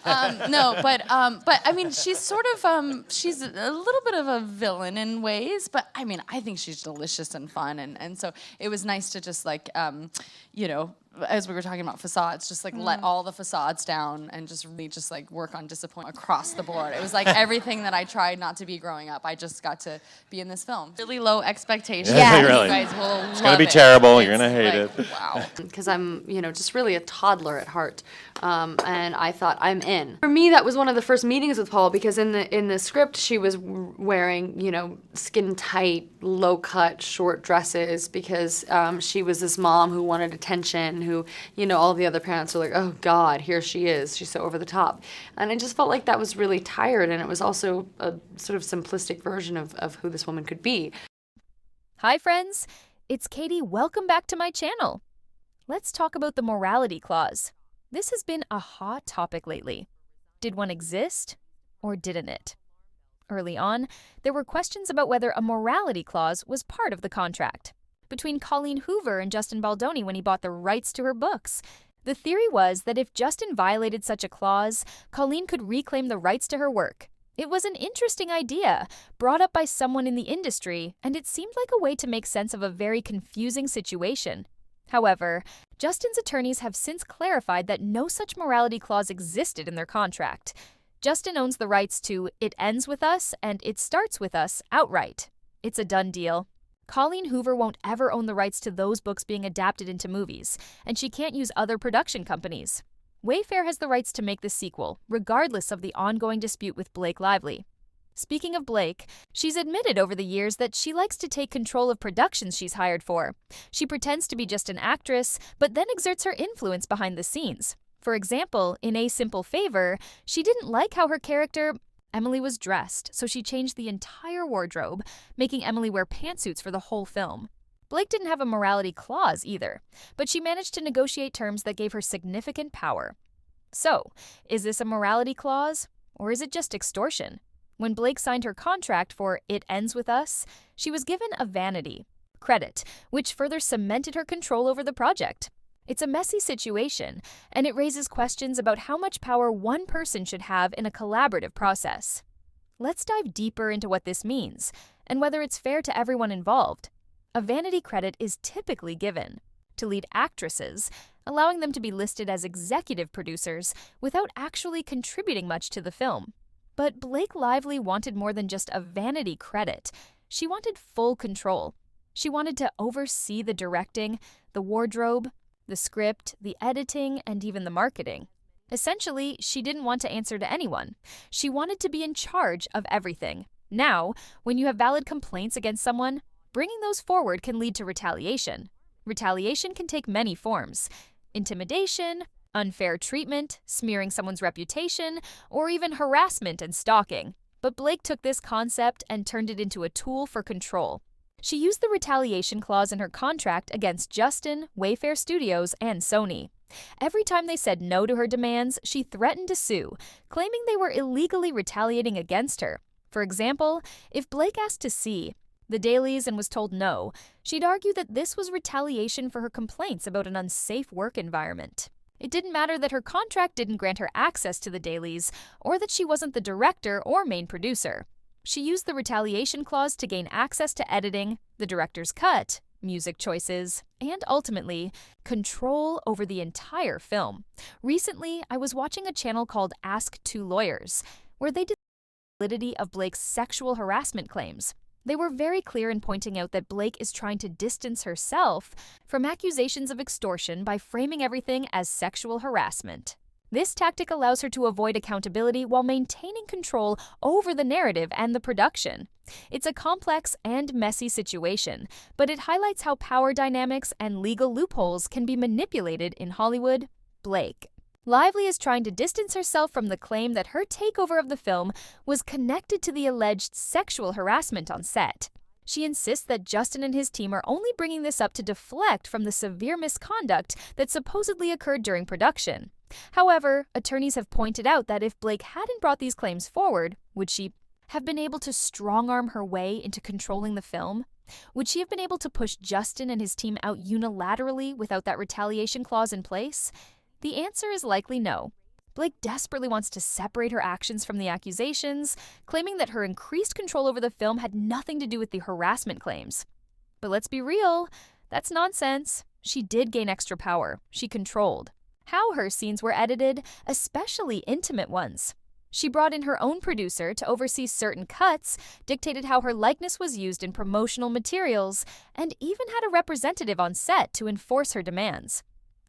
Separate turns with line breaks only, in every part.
No, but I mean, she's sort of she's a little bit of a villain in ways, but I mean, I think she's delicious and fun, and so it was nice to just like, you know, as we were talking about facades, just like let all the facades down and just really just like work on disappointment across the board. It was like everything that I tried not to be growing up, I just got to be in this film. Really low expectations.
Yeah,
You
really.
guys will love
It's gonna be
it.
terrible. You're
It's
gonna hate
like,
it.
Wow.
Because I'm, you know, just really a toddler at heart, and I thought I'm in. For me, that was one of the first meetings with Paul because in the script she was wearing, you know, skin tight, low cut, short dresses because she was this mom who wanted attention, who, you know, all the other parents were like, oh God, here she is. She's so over the top, and I just felt like that was really tired, and it was also a sort of simplistic version of who this woman could be.
Hi friends, it's Katie. Welcome back to my channel. Let's talk about the morality clause. This has been a hot topic lately. Did one exist or didn't it? Early on, there were questions about whether a morality clause was part of the contract. Between Colleen Hoover and Justin Baldoni when he bought the rights to her books. The theory was that if Justin violated such a clause, Colleen could reclaim the rights to her work. It was an interesting idea, brought up by someone in the industry, and it seemed like a way to make sense of a very confusing situation. However, Justin's attorneys have since clarified that no such morality clause existed in their contract. Justin owns the rights to It Ends With Us and It Starts With Us outright. It's a done deal. Colleen Hoover won't ever own the rights to those books being adapted into movies, and she can't use other production companies. Wayfair has the rights to make the sequel, regardless of the ongoing dispute with Blake Lively. Speaking of Blake, she's admitted over the years that she likes to take control of productions she's hired for. She pretends to be just an actress, but then exerts her influence behind the scenes. For example, in A Simple Favor, she didn't like how her character, Emily, was dressed, so she changed the entire wardrobe, making Emily wear pantsuits for the whole film. Blake didn't have a morality clause either, but she managed to negotiate terms that gave her significant power. So, is this a morality clause, or is it just extortion? When Blake signed her contract for It Ends With Us, she was given a vanity credit, which further cemented her control over the project. It's a messy situation, and it raises questions about how much power one person should have in a collaborative process. Let's dive deeper into what this means, and whether it's fair to everyone involved. A vanity credit is typically given to lead actresses, allowing them to be listed as executive producers without actually contributing much to the film. But Blake Lively wanted more than just a vanity credit. She wanted full control. She wanted to oversee the directing, the wardrobe, the script, the editing, and even the marketing. Essentially, she didn't want to answer to anyone. She wanted to be in charge of everything. Now, when you have valid complaints against someone, bringing those forward can lead to retaliation. Retaliation can take many forms: intimidation, unfair treatment, smearing someone's reputation, or even harassment and stalking. But Blake took this concept and turned it into a tool for control. She used the retaliation clause in her contract against Justin, Wayfair Studios, and Sony. Every time they said no to her demands, she threatened to sue, claiming they were illegally retaliating against her. For example, if Blake asked to see the dailies and was told no, she'd argue that this was retaliation for her complaints about an unsafe work environment. It didn't matter that her contract didn't grant her access to the dailies, or that she wasn't the director or main producer. She used the retaliation clause to gain access to editing, the director's cut, music choices, and ultimately, control over the entire film. Recently, I was watching a channel called Ask Two Lawyers, where they discussed the validity of Blake's sexual harassment claims. They were very clear in pointing out that Blake is trying to distance herself from accusations of extortion by framing everything as sexual harassment. This tactic allows her to avoid accountability while maintaining control over the narrative and the production. It's a complex and messy situation, but it highlights how power dynamics and legal loopholes can be manipulated in Hollywood. Blake Lively is trying to distance herself from the claim that her takeover of the film was connected to the alleged sexual harassment on set. She insists that Justin and his team are only bringing this up to deflect from the severe misconduct that supposedly occurred during production. However, attorneys have pointed out that if Blake hadn't brought these claims forward, would she have been able to strong-arm her way into controlling the film? Would she have been able to push Justin and his team out unilaterally without that retaliation clause in place? The answer is likely no. Blake desperately wants to separate her actions from the accusations, claiming that her increased control over the film had nothing to do with the harassment claims. But let's be real, that's nonsense. She did gain extra power. She controlled how her scenes were edited, especially intimate ones. She brought in her own producer to oversee certain cuts, dictated how her likeness was used in promotional materials, and even had a representative on set to enforce her demands.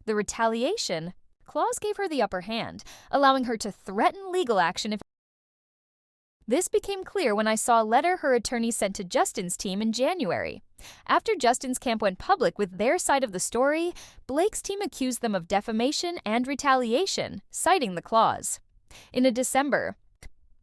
The retaliation clause gave her the upper hand, allowing her to threaten legal action if this became clear when I saw a letter her attorney sent to Justin's team in January. After Justin's camp went public with their side of the story, Blake's team accused them of defamation and retaliation, citing the clause. In a December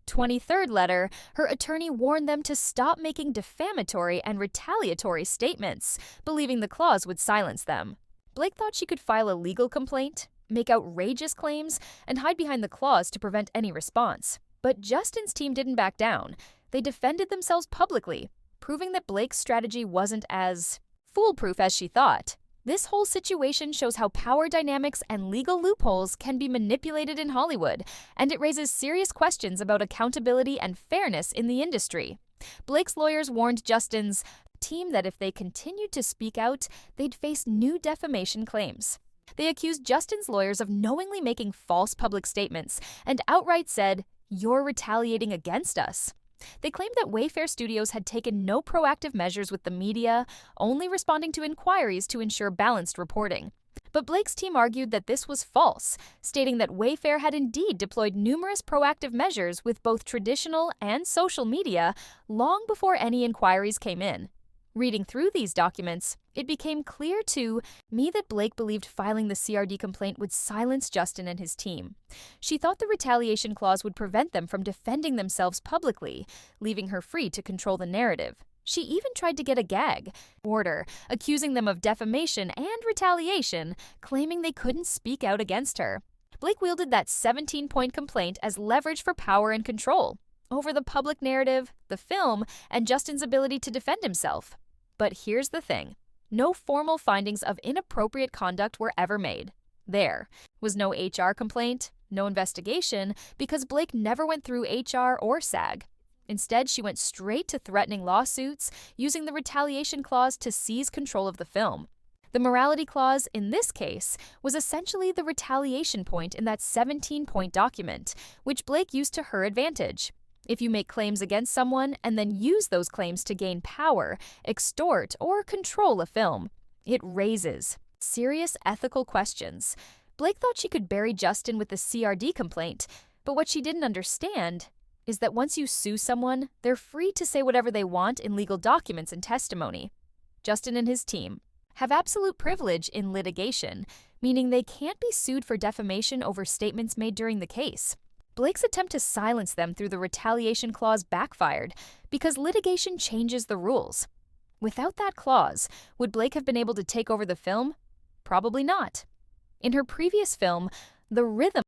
23rd letter, her attorney warned them to stop making defamatory and retaliatory statements, believing the clause would silence them. Blake thought she could file a legal complaint, make outrageous claims, and hide behind the clause to prevent any response. But Justin's team didn't back down. They defended themselves publicly, proving that Blake's strategy wasn't as foolproof as she thought. This whole situation shows how power dynamics and legal loopholes can be manipulated in Hollywood, and it raises serious questions about accountability and fairness in the industry. Blake's lawyers warned Justin's team that if they continued to speak out, they'd face new defamation claims. They accused Justin's lawyers of knowingly making false public statements and outright said, "You're retaliating against us." They claimed that Wayfair Studios had taken no proactive measures with the media, only responding to inquiries to ensure balanced reporting. But Blake's team argued that this was false, stating that Wayfair had indeed deployed numerous proactive measures with both traditional and social media long before any inquiries came in. Reading through these documents, it became clear to me that Blake believed filing the CRD complaint would silence Justin and his team. She thought the retaliation clause would prevent them from defending themselves publicly, leaving her free to control the narrative. She even tried to get a gag order, accusing them of defamation and retaliation, claiming they couldn't speak out against her. Blake wielded that 17-point complaint as leverage for power and control over the public narrative, the film, and Justin's ability to defend himself. But here's the thing. No formal findings of inappropriate conduct were ever made. There was no HR complaint, no investigation, because Blake never went through HR or SAG. Instead, she went straight to threatening lawsuits, using the retaliation clause to seize control of the film. The morality clause, in this case, was essentially the retaliation point in that 17-point document, which Blake used to her advantage. If you make claims against someone and then use those claims to gain power, extort, or control a film, it raises serious ethical questions. Blake thought she could bury Justin with the CRD complaint, but what she didn't understand is that once you sue someone, they're free to say whatever they want in legal documents and testimony. Justin and his team have absolute privilege in litigation, meaning they can't be sued for defamation over statements made during the case. Blake's attempt to silence them through the retaliation clause backfired because litigation changes the rules. Without that clause, would Blake have been able to take over the film? Probably not. In her previous film, The Rhythm,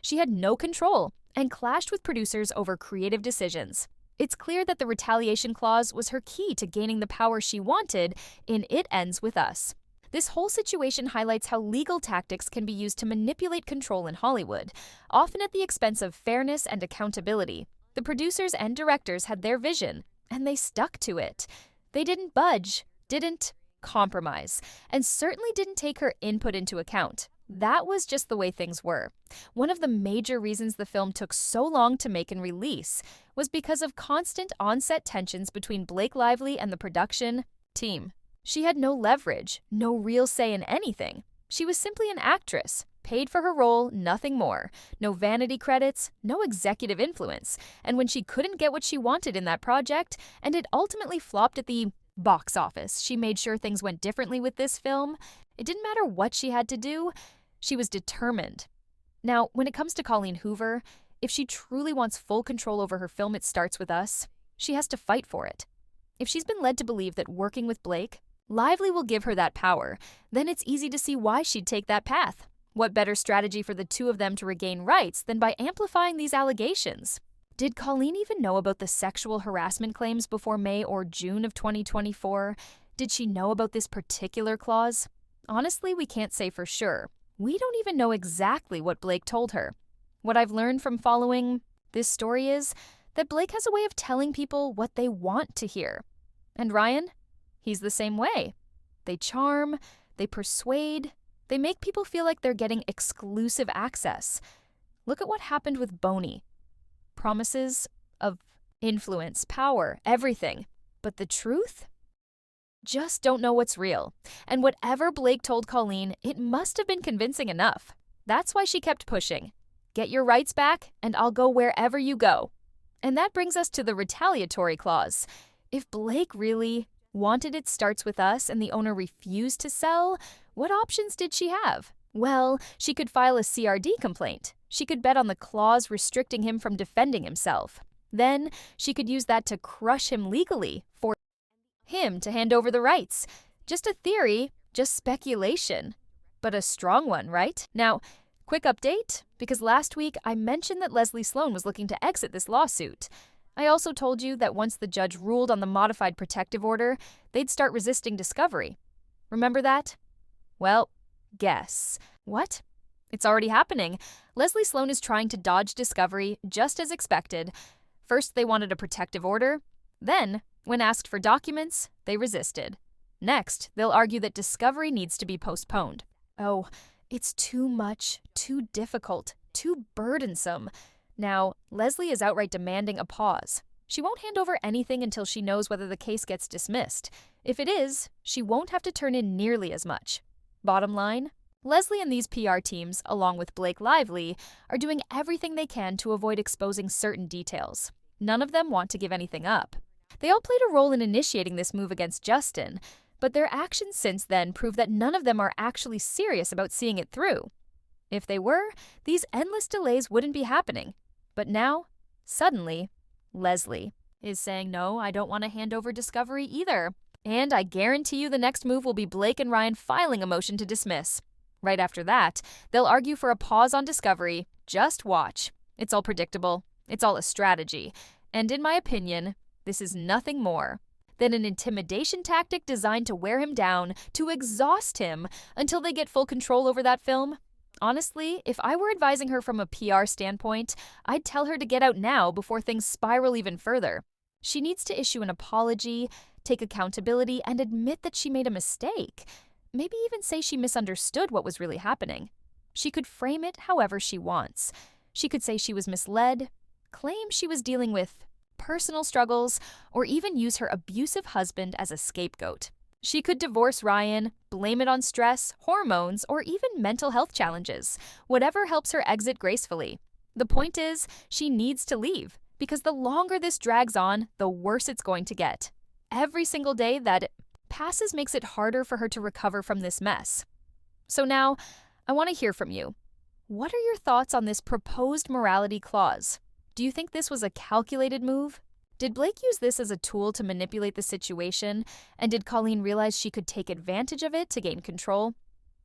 she had no control and clashed with producers over creative decisions. It's clear that the retaliation clause was her key to gaining the power she wanted in It Ends With Us. This whole situation highlights how legal tactics can be used to manipulate control in Hollywood, often at the expense of fairness and accountability. The producers and directors had their vision, and they stuck to it. They didn't budge, didn't compromise, and certainly didn't take her input into account. That was just the way things were. One of the major reasons the film took so long to make and release was because of constant on-set tensions between Blake Lively and the production team. She had no leverage, no real say in anything. She was simply an actress, paid for her role, nothing more. No vanity credits, no executive influence. And when she couldn't get what she wanted in that project, and it ultimately flopped at the box office, she made sure things went differently with this film. It didn't matter what she had to do, she was determined. Now, when it comes to Colleen Hoover, if she truly wants full control over her film It Starts With Us, she has to fight for it. If she's been led to believe that working with Blake, Lively will give her that power, then it's easy to see why she'd take that path. What better strategy for the two of them to regain rights than by amplifying these allegations? Did Colleen even know about the sexual harassment claims before May or June of 2024? Did she know about this particular clause? Honestly, we can't say for sure. We don't even know exactly what Blake told her. What I've learned from following this story is that Blake has a way of telling people what they want to hear. And Ryan, he's the same way. They charm, they persuade, they make people feel like they're getting exclusive access. Look at what happened with Boney. Promises of influence, power, everything. But the truth? Just don't know what's real. And whatever Blake told Colleen, it must have been convincing enough. That's why she kept pushing. Get your rights back, and I'll go wherever you go. And that brings us to the retaliatory clause. If Blake really wanted It Starts With Us and the owner refused to sell, what options did she have? Well, she could file a CRD complaint. She could bet on the clause restricting him from defending himself. Then she could use that to crush him legally, for him to hand over the rights. Just a theory, just speculation. But a strong one, right? Now, quick update, because last week I mentioned that Leslie Sloan was looking to exit this lawsuit. I also told you that once the judge ruled on the modified protective order, they'd start resisting discovery. Remember that? Well, guess. What? It's already happening. Leslie Sloan is trying to dodge discovery just as expected. First, they wanted a protective order. Then, when asked for documents, they resisted. Next, they'll argue that discovery needs to be postponed. Oh, it's too much, too difficult, too burdensome. Now, Leslie is outright demanding a pause. She won't hand over anything until she knows whether the case gets dismissed. If it is, she won't have to turn in nearly as much. Bottom line, Leslie and these PR teams, along with Blake Lively, are doing everything they can to avoid exposing certain details. None of them want to give anything up. They all played a role in initiating this move against Justin, but their actions since then prove that none of them are actually serious about seeing it through. If they were, these endless delays wouldn't be happening. But now, suddenly, Leslie is saying, no, I don't want to hand over discovery either. And I guarantee you the next move will be Blake and Ryan filing a motion to dismiss. Right after that, they'll argue for a pause on discovery. Just watch. It's all predictable. It's all a strategy. And in my opinion, this is nothing more than an intimidation tactic designed to wear him down, to exhaust him until they get full control over that film. Honestly, if I were advising her from a PR standpoint, I'd tell her to get out now before things spiral even further. She needs to issue an apology, take accountability, and admit that she made a mistake. Maybe even say she misunderstood what was really happening. She could frame it however she wants. She could say she was misled, claim she was dealing with personal struggles, or even use her abusive husband as a scapegoat. She could divorce Ryan, blame it on stress, hormones, or even mental health challenges, whatever helps her exit gracefully. The point is, she needs to leave, because the longer this drags on, the worse it's going to get. Every single day that passes makes it harder for her to recover from this mess. So now, I want to hear from you. What are your thoughts on this proposed morality clause? Do you think this was a calculated move? Did Blake use this as a tool to manipulate the situation, and did Colleen realize she could take advantage of it to gain control?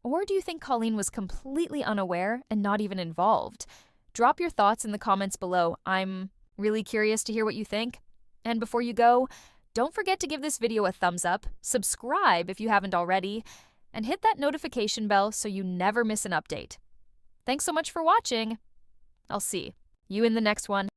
Or do you think Colleen was completely unaware and not even involved? Drop your thoughts in the comments below. I'm really curious to hear what you think. And before you go, don't forget to give this video a thumbs up, subscribe if you haven't already, and hit that notification bell so you never miss an update. Thanks so much for watching. I'll see you in the next one.